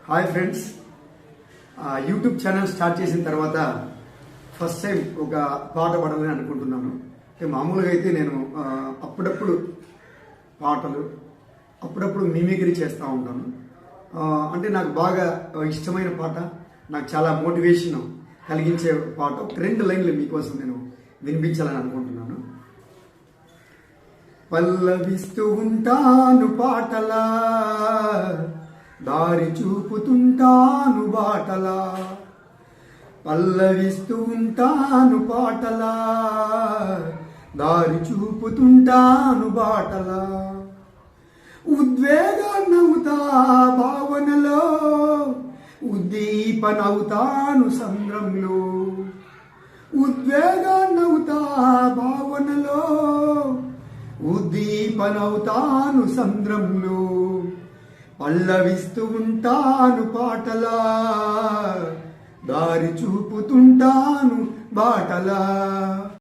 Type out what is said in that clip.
Hi friends, YouTube channel start చేసిన తర్వాత first time ఒక పాట పాడాలని అనుకుంటున్నాను. మామూలుగా అయితే నేను అప్పుడప్పుడు పాటలు అప్పుడప్పుడు మిమిక్రీ చేస్తూ ఉంటాను. అంటే నాకు బాగా ఇష్టమైన పాట, నాకు చాలా మోటివేషన్ కలిగించే పాట 2 లైన్లు మీకోసం నేను వినిపించాలని అనుకుంటున్నాను. పల్లవిస్తూ ఉంటాను పాటలా, దారి చూపుతుంటాను బాటలా. పల్లవిస్తూ ఉంటాను పాటలా, దారి చూపుతుంటాను బాటలా. ఉద్వేగాన్నవుతా భావనలో, ఉద్దీపనవుతాను సంద్రంలో. ఉద్వేగాన్నవుతా భావనలో, ఉద్దీపనవుతాను సంద్రంలో. పల్లవిస్తూ ఉంటాను పాటలా, దారి చూపుతుంటాను బాటలా.